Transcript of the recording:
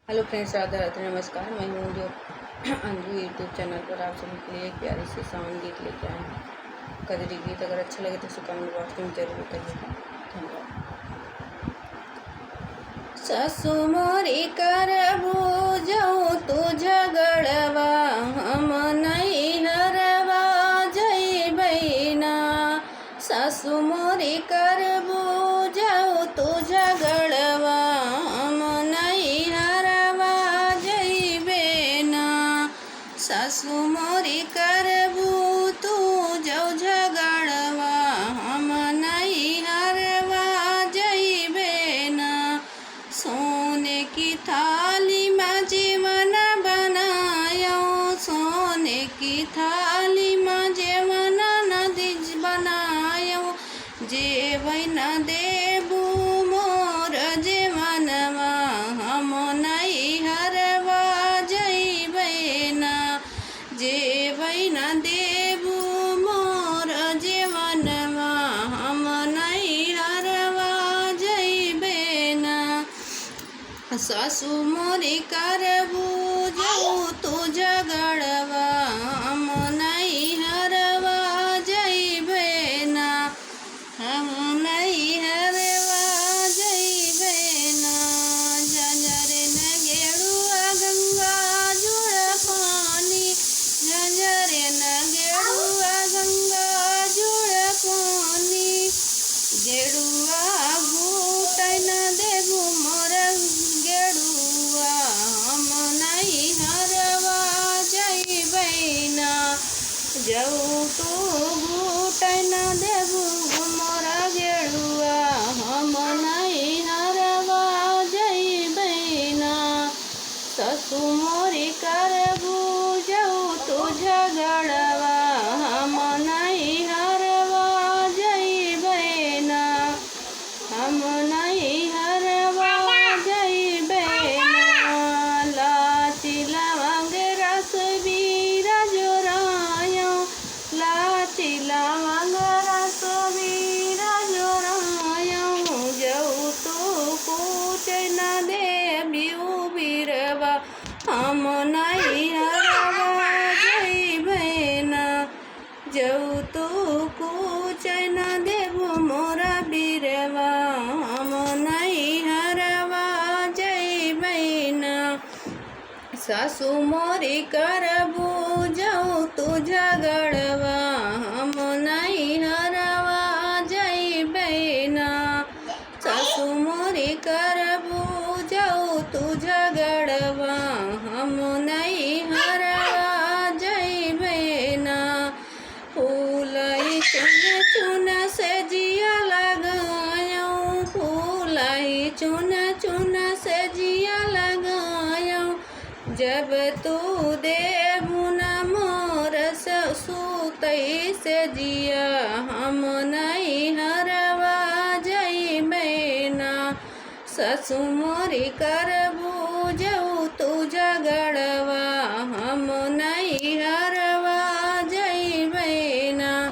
Hello friends, Radhe Radhe, नमस्कार। मैं हूँ जो अंजू यूट्यूब चैनल पर आप सभी के लिए एक प्यारी सी साउंड गीत लेके आए हैं। कदरी गीत अगर अच्छा लगे तो उसे कमेंट बॉक्स में जरूर बताइएगा। धन्यवाद। सासू मोरी करबू जाऊँ तू झगड़वा, हम नहीं हरवा जई बहिना। सासू मोरी करबू जाऊँ तू झगड़वा, हम नहीं हरवा जई बेना। सासू मोरी करबू तू जाऊ झगड़वा, हम नहीं हरवा जई बेना। सोने की थाली में जीवन बनायो, सोने की थाली में जीवन नदी बनायो। जेवै न देबू मोर जीवनवा, हम नहीं हरवा जइबै ना। जेवै न देबू मोर जीवनवा, हम नहीं हरवा जइबै ना। सासू मोरी करबू जाऊँ तू झगड़वा, हम नहीं हरवा जइबै ना। हम नहीं हरवा जइबै ना। झंझरे न गेरुआ गंगा जुड़ पानी, झंझरे न गेरुआ गंगा जुड़ पानी। गेरुआ घूटै न देबू मोर गेरुआ, हम नहीं हरवा जइबै ना। जाऊ तो घूटै न देबू मोर गेरुआ, हम नहीं हरवा जइबै ना। सासू मोरी करबू जाऊ तू झगड़वा, हम नहीं हरवा जइबै ना। हम नहीं हरवा जइबै ना। लाची लवंग रस बीरा जोरायो, लाची लवंग रस बीरा जोरायो। जाऊ तो कुछ न देबियू बीरवा, हम नहीं हरवा जइबै ना। जाऊ तो कुछ न देबू मोरा बीरवा, हम नहीं हरवा जइबै ना। सासू मोरी करबू जाऊँ तू झगड़वा, हम नहीं हरवा जइबै ना। सासू मोरी करबू जाऊँ तू झगड़वा, हम नहीं हरवा जइबै ना। फूलई चुन चुन से जिया लगायो, फूलई चुन चुन से जिया लगायो। जब तू देबू न मोर सूतै से जिया, हम नहीं हरवा जइबै ना। सासू मोरी करबू जाऊँ तू झगड़वा, हम नहीं